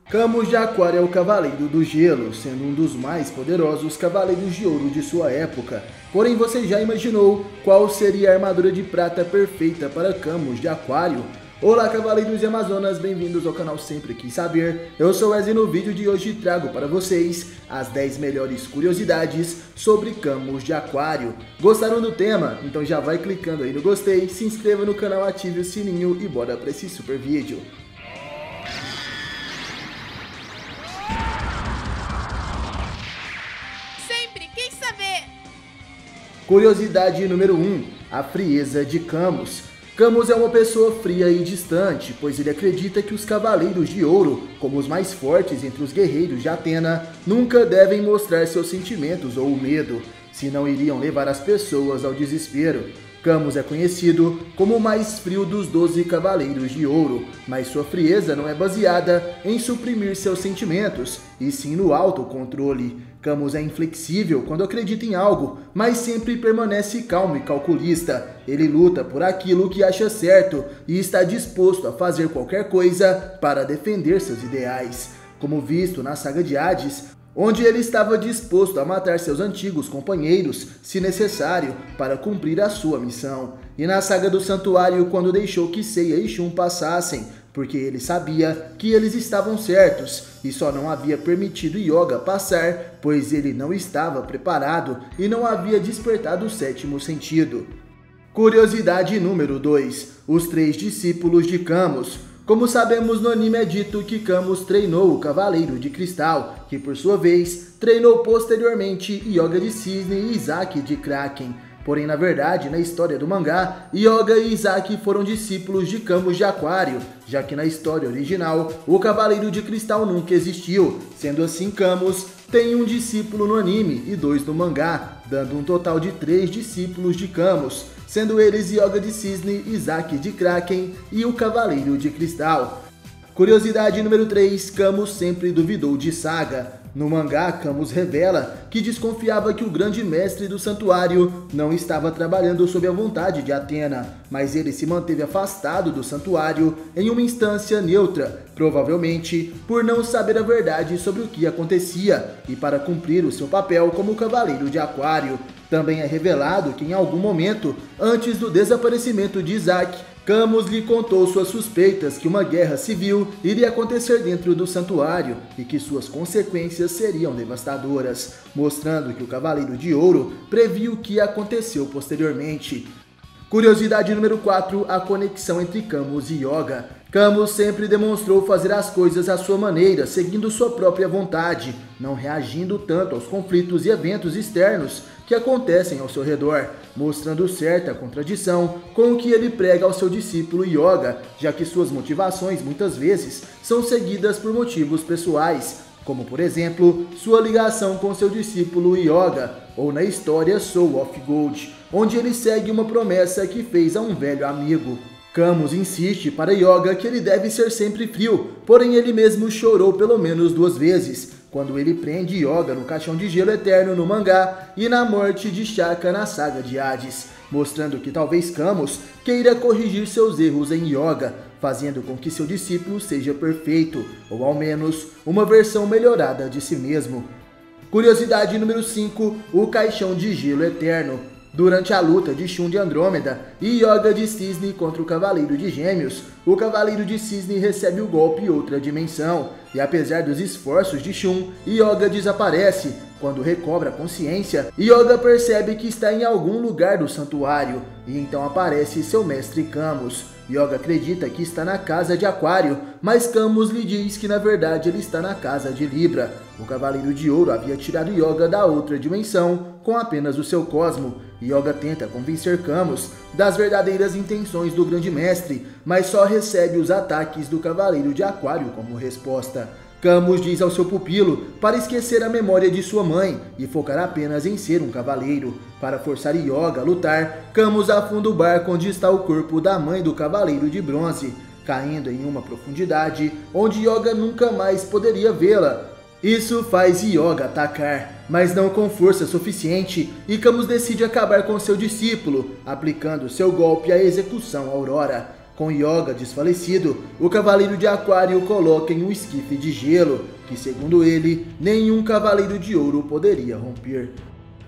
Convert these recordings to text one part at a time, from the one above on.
Camus de Aquário é o Cavaleiro do Gelo, sendo um dos mais poderosos Cavaleiros de Ouro de sua época. Porém, você já imaginou qual seria a armadura de prata perfeita para Camus de Aquário? Olá, Cavaleiros e Amazonas, bem-vindos ao canal Sempre Quis Saber. Eu sou Wesley e no vídeo de hoje trago para vocês as 10 melhores curiosidades sobre Camus de Aquário. Gostaram do tema? Então já vai clicando aí no gostei, se inscreva no canal, ative o sininho e bora para esse super vídeo. Curiosidade número 1. A frieza de Camus. Camus é uma pessoa fria e distante, pois ele acredita que os Cavaleiros de Ouro, como os mais fortes entre os guerreiros de Atena, nunca devem mostrar seus sentimentos ou medo, senão iriam levar as pessoas ao desespero. Camus é conhecido como o mais frio dos 12 Cavaleiros de Ouro, mas sua frieza não é baseada em suprimir seus sentimentos, e sim no autocontrole. Camus é inflexível quando acredita em algo, mas sempre permanece calmo e calculista. Ele luta por aquilo que acha certo e está disposto a fazer qualquer coisa para defender seus ideais. Como visto na saga de Hades, onde ele estava disposto a matar seus antigos companheiros, se necessário, para cumprir a sua missão. E na saga do Santuário, quando deixou que Seiya e Shun passassem, porque ele sabia que eles estavam certos, e só não havia permitido Yoga passar, pois ele não estava preparado e não havia despertado o sétimo sentido. Curiosidade número 2. Os 3 discípulos de Camus. Como sabemos, no anime é dito que Camus treinou o Cavaleiro de Cristal, que por sua vez treinou posteriormente Yoga de Cisne e Izaki de Kraken. Porém, na verdade, na história do mangá, Yoga e Izaki foram discípulos de Camus de Aquário, já que na história original, o Cavaleiro de Cristal nunca existiu. Sendo assim, Camus tem um discípulo no anime e 2 no mangá, dando um total de 3 discípulos de Camus, sendo eles Yoga de Cisne, Izaki de Kraken e o Cavaleiro de Cristal. Curiosidade número 3. Camus sempre duvidou de Saga. No mangá, Camus revela que desconfiava que o grande mestre do santuário não estava trabalhando sob a vontade de Atena, mas ele se manteve afastado do santuário em uma instância neutra, provavelmente por não saber a verdade sobre o que acontecia e para cumprir o seu papel como Cavaleiro de Aquário. Também é revelado que em algum momento, antes do desaparecimento de Izaki, Camus lhe contou suas suspeitas que uma guerra civil iria acontecer dentro do santuário e que suas consequências seriam devastadoras, mostrando que o Cavaleiro de Ouro previu o que aconteceu posteriormente. Curiosidade número 4. A conexão entre Camus e Yoga. Camus sempre demonstrou fazer as coisas à sua maneira, seguindo sua própria vontade, não reagindo tanto aos conflitos e eventos externos que acontecem ao seu redor, mostrando certa contradição com o que ele prega ao seu discípulo Yoga, já que suas motivações muitas vezes são seguidas por motivos pessoais, como por exemplo, sua ligação com seu discípulo Yoga, ou na história Soul of Gold, onde ele segue uma promessa que fez a um velho amigo. Camus insiste para Yoga que ele deve ser sempre frio, porém ele mesmo chorou pelo menos 2 vezes, quando ele prende Yoga no caixão de gelo eterno no mangá e na morte de Shaka na saga de Hades, mostrando que talvez Camus queira corrigir seus erros em Yoga, fazendo com que seu discípulo seja perfeito, ou ao menos uma versão melhorada de si mesmo. Curiosidade número 5. O caixão de gelo eterno. Durante a luta de Shun de Andrômeda e Yoga de Cisne contra o Cavaleiro de Gêmeos, o Cavaleiro de Cisne recebe o golpe Outra Dimensão, e apesar dos esforços de Shun, Yoga desaparece. Quando recobra a consciência, Yoga percebe que está em algum lugar do santuário, e então aparece seu mestre Camus. Yoga acredita que está na casa de Aquário, mas Camus lhe diz que na verdade ele está na casa de Libra. O Cavaleiro de Ouro havia tirado Yoga da outra dimensão com apenas o seu cosmo. Yoga tenta convencer Camus das verdadeiras intenções do grande mestre, mas só recebe os ataques do Cavaleiro de Aquário como resposta. Camus diz ao seu pupilo para esquecer a memória de sua mãe e focar apenas em ser um cavaleiro. Para forçar Yoga a lutar, Camus afunda o barco onde está o corpo da mãe do Cavaleiro de Bronze, caindo em uma profundidade onde Yoga nunca mais poderia vê-la. Isso faz Yoga atacar, mas não com força suficiente, e Camus decide acabar com seu discípulo, aplicando seu golpe à execução Aurora. Com Yoga desfalecido, o Cavaleiro de Aquário coloca em um esquife de gelo, que segundo ele, nenhum Cavaleiro de Ouro poderia romper.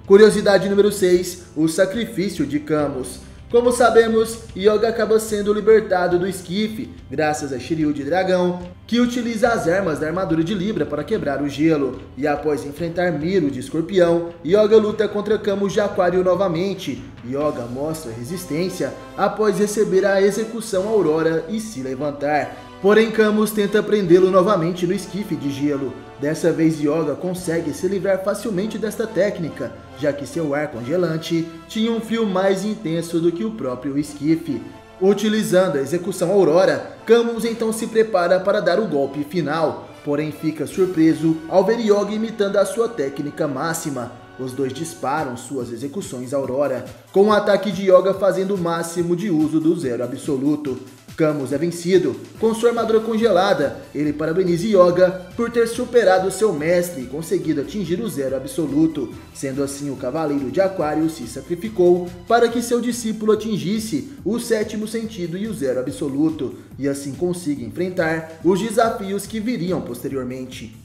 Curiosidade número 6, o sacrifício de Camus. Como sabemos, Yoga acaba sendo libertado do esquife, graças a Shiryu de Dragão, que utiliza as armas da armadura de Libra para quebrar o gelo, e após enfrentar Miro de Escorpião, Yoga luta contra Camus de Aquário novamente. Yoga mostra resistência após receber a execução Aurora e se levantar. Porém, Camus tenta prendê-lo novamente no esquife de gelo. Dessa vez, Yoga consegue se livrar facilmente desta técnica, já que seu ar congelante tinha um frio mais intenso do que o próprio esquife. Utilizando a execução Aurora, Camus então se prepara para dar o golpe final, porém fica surpreso ao ver Yoga imitando a sua técnica máxima. Os dois disparam suas execuções Aurora, com o ataque de Yoga fazendo o máximo de uso do Zero Absoluto. Camus é vencido, com sua armadura congelada. Ele parabeniza Yoga por ter superado seu mestre e conseguido atingir o Zero Absoluto. Sendo assim, o Cavaleiro de Aquário se sacrificou para que seu discípulo atingisse o sétimo sentido e o Zero Absoluto, e assim consiga enfrentar os desafios que viriam posteriormente.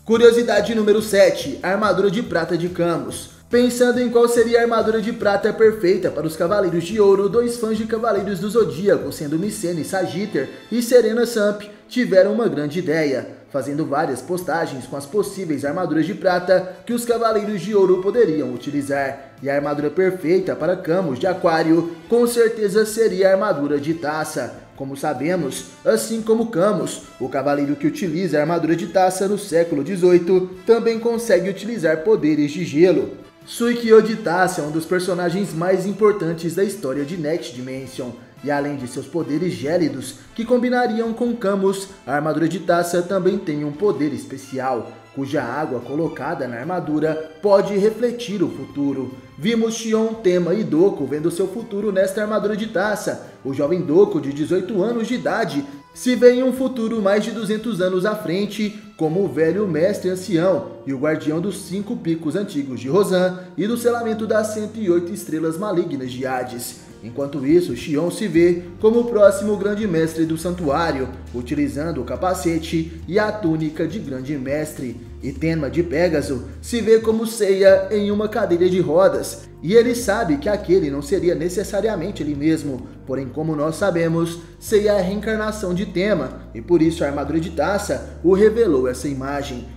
Curiosidade número 7, a armadura de prata de Camus. Pensando em qual seria a armadura de prata perfeita para os Cavaleiros de Ouro, dois fãs de Cavaleiros do Zodíaco, sendo Micene Sagitter e Serena Samp, tiveram uma grande ideia, fazendo várias postagens com as possíveis armaduras de prata que os Cavaleiros de Ouro poderiam utilizar. E a armadura perfeita para Camus de Aquário, com certeza seria a armadura de Taça. Como sabemos, assim como Camus, o cavaleiro que utiliza a armadura de Taça no século XVIII também consegue utilizar poderes de gelo. Suikyo de Taça é um dos personagens mais importantes da história de Next Dimension, e além de seus poderes gélidos, que combinariam com Camus, a armadura de Taça também tem um poder especial, cuja água colocada na armadura pode refletir o futuro. Vimos Shion, Tenma e Doku vendo seu futuro nesta armadura de Taça. O jovem Doku, de 18 anos de idade, se vê em um futuro mais de 200 anos à frente, como o velho mestre ancião e o guardião dos 5 picos antigos de Rosan e do selamento das 108 estrelas malignas de Hades. Enquanto isso, Shion se vê como o próximo grande mestre do santuário, utilizando o capacete e a túnica de grande mestre. E Tenma de Pégaso se vê como Seiya em uma cadeira de rodas, e ele sabe que aquele não seria necessariamente ele mesmo, porém como nós sabemos, Seiya é a reencarnação de Tenma, e por isso a armadura de Taça o revelou essa imagem.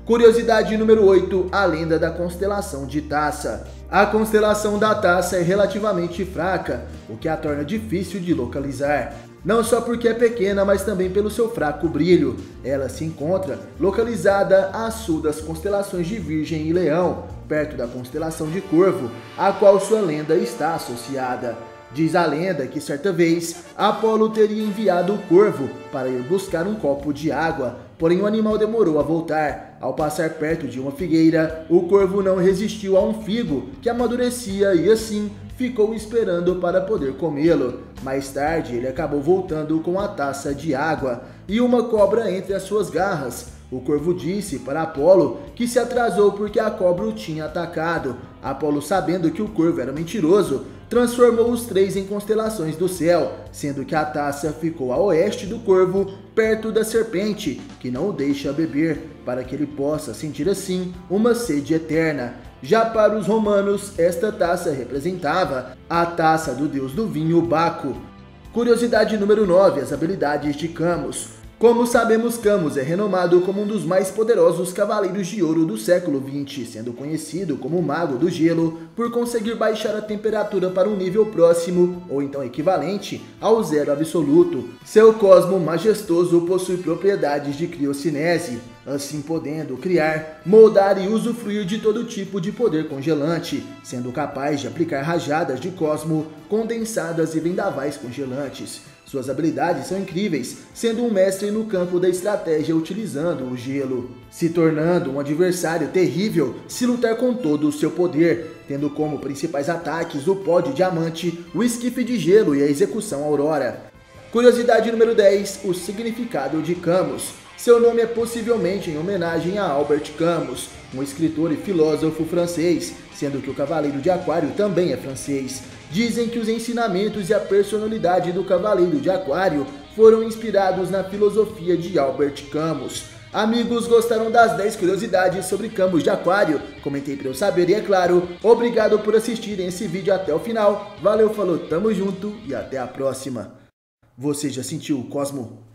Curiosidade número 8, a lenda da constelação de Taça. A constelação da Taça é relativamente fraca, o que a torna difícil de localizar. Não só porque é pequena, mas também pelo seu fraco brilho. Ela se encontra localizada a sul das constelações de Virgem e Leão, perto da constelação de Corvo, a qual sua lenda está associada. Diz a lenda que certa vez Apolo teria enviado o Corvo para ir buscar um copo de água, porém o animal demorou a voltar. Ao passar perto de uma figueira, o Corvo não resistiu a um figo que amadurecia e assim ficou esperando para poder comê-lo. Mais tarde, ele acabou voltando com a taça de água e uma cobra entre as suas garras. O Corvo disse para Apolo que se atrasou porque a cobra o tinha atacado. Apolo, sabendo que o Corvo era mentiroso, transformou os três em constelações do céu, sendo que a taça ficou a oeste do Corvo, perto da serpente, que não o deixa beber, para que ele possa sentir assim uma sede eterna. Já para os romanos, esta taça representava a taça do deus do vinho Baco. Curiosidade número 9, as habilidades de Camus. Como sabemos, Camus é renomado como um dos mais poderosos cavaleiros de ouro do século XX, sendo conhecido como o Mago do Gelo por conseguir baixar a temperatura para um nível próximo, ou então equivalente, ao zero absoluto. Seu cosmo majestoso possui propriedades de criocinese, assim podendo criar, moldar e usufruir de todo tipo de poder congelante, sendo capaz de aplicar rajadas de cosmo condensadas e vendavais congelantes. Suas habilidades são incríveis, sendo um mestre no campo da estratégia utilizando o gelo, se tornando um adversário terrível se lutar com todo o seu poder, tendo como principais ataques o pó de diamante, o esquife de gelo e a execução Aurora. Curiosidade número 10, o significado de Camus. Seu nome é possivelmente em homenagem a Albert Camus, um escritor e filósofo francês, sendo que o Cavaleiro de Aquário também é francês. Dizem que os ensinamentos e a personalidade do Cavaleiro de Aquário foram inspirados na filosofia de Albert Camus. Amigos, gostaram das 10 curiosidades sobre Camus de Aquário? Comentei para eu saber e, é claro, obrigado por assistirem esse vídeo até o final. Valeu, falou, tamo junto e até a próxima. Você já sentiu o Cosmo?